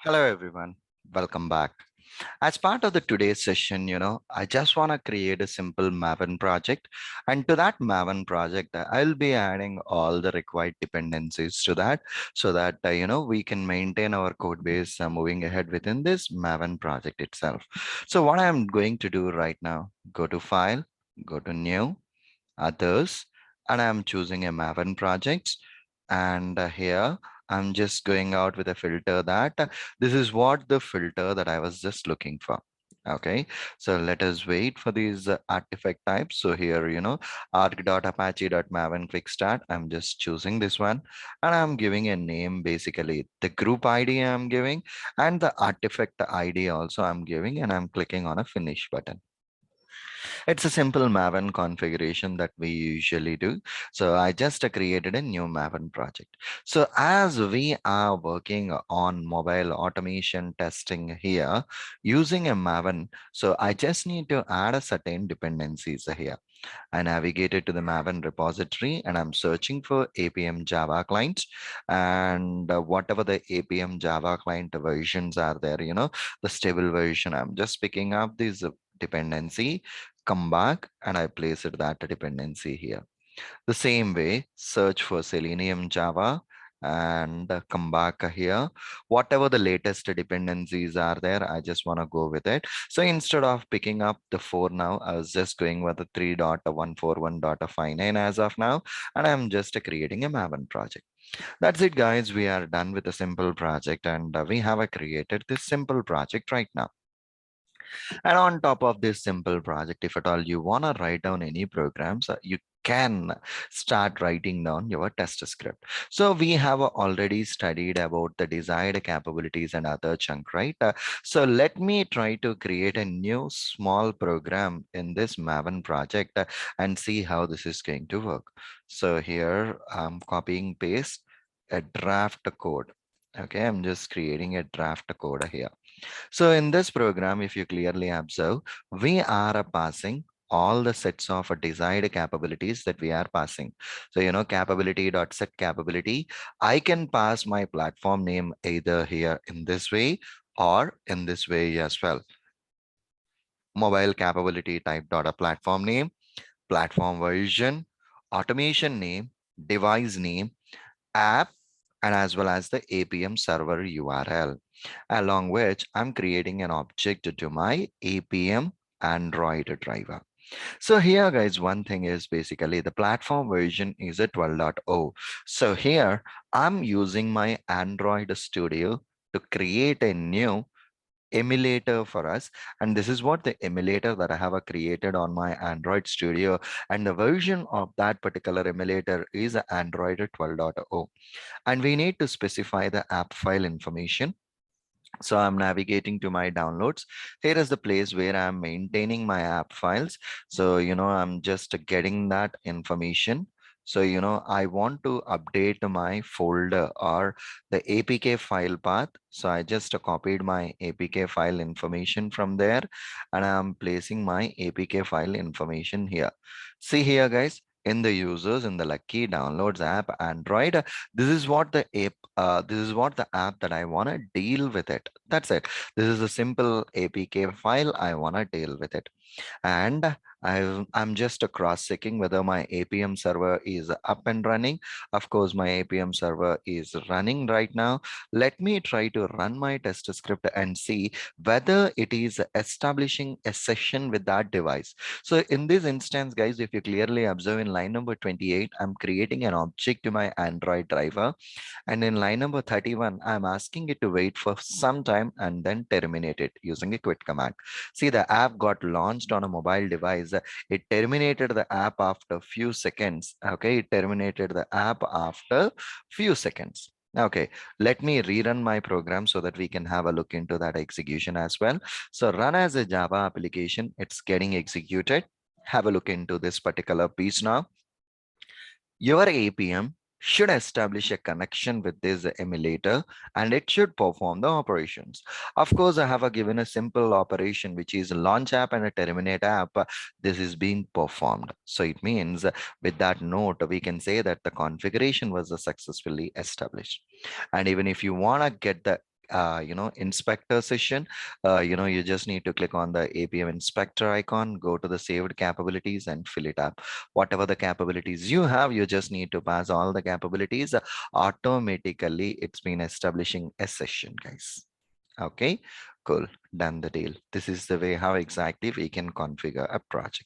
Hello everyone, welcome back. As part of the today's session, I just want to create a simple Maven project. And to that Maven project, I'll be adding all the required dependencies to that so that, we can maintain our code base moving ahead within this Maven project itself. So what I'm going to do right now, go to File, go to New, Others, and I'm choosing a Maven project. And here I'm just going out with a filter that this is what the filter that I was just looking for. Okay, so let us wait for these artifact types. So here, arc.apache.maven quick start. I'm just choosing this one and I'm giving a name, basically the group ID I'm giving and the artifact ID also I'm giving, and I'm clicking on a finish button. It's a simple Maven configuration that we usually do. So I just created a new Maven project. So as we are working on mobile automation testing here using a Maven, so I just need to add a certain dependencies here. I navigated to the Maven repository and I'm searching for APM Java clients, and whatever the APM Java client versions are there, the stable version, I'm just picking up this dependency, come back and I place it that dependency here. The same way, search for Selenium Java and come back here. Whatever the latest dependencies are there, I just want to go with it. So instead of picking up the 4 now, I was just going with the 3.141.59 as of now, and I'm just creating a Maven project. That's it, guys. We are done with a simple project, and we have created this simple project right now. And on top of this simple project, if at all you want to write down any programs, you can start writing down your test script. So we have already studied about the desired capabilities and other chunk, right? So let me try to create a new small program in this Maven project and see how this is going to work. So here I'm copying paste a draft code. Okay, I'm just creating a draft code here. So in this program, if you clearly observe, we are passing all the sets of desired capabilities that we are passing. So, capability dot set capability, I can pass my platform name either here in this way or in this way as well. Mobile capability type dot a platform name, platform version, automation name, device name, app, and as well as the APM server URL, along which I'm creating an object to my APM Android driver. So here, guys, one thing is basically the platform version is a 12.0. So here I'm using my Android Studio to create a new emulator for us, and this is what the emulator that I have created on my Android Studio, and the version of that particular emulator is Android 12.0, and we need to specify the app file information. So I'm navigating to my downloads. Here is the place where I'm maintaining my app files. So, I'm just getting that information. So, I want to update my folder or the APK file path. So I just copied my APK file information from there and I'm placing my APK file information here. See here, guys, in the users in the Lucky Downloads app Android, this is what the app this is what the app that I want to deal with it. That's it. This is a simple APK file. I want to deal with it. And I'm just cross-checking whether my APM server is up and running. Of course, my APM server is running right now. Let me try to run my test script and see whether it is establishing a session with that device. So in this instance, guys, if you clearly observe in line number 28, I'm creating an object to my Android driver. And in line number 31, I'm asking it to wait for some time and then terminate it using a quit command. See, the app got launched on a mobile device. It terminated the app after few seconds. Okay, it terminated the app after few seconds. Okay, let me rerun my program so that we can have a look into that execution as well. So run as a Java application, it's getting executed. Have a look into this particular piece now. Your APM should establish a connection with this emulator and it should perform the operations. Of course, I have given a simple operation, which is a launch app and a terminate app. This is being performed. So it means with that note, we can say that the configuration was successfully established. And even if you want to get the inspector session. You just need to click on the APM inspector icon, go to the saved capabilities and fill it up. Whatever the capabilities you have, you just need to pass all the capabilities. Automatically, it's been establishing a session, guys. Okay, cool, done the deal. This is the way how exactly we can configure a project.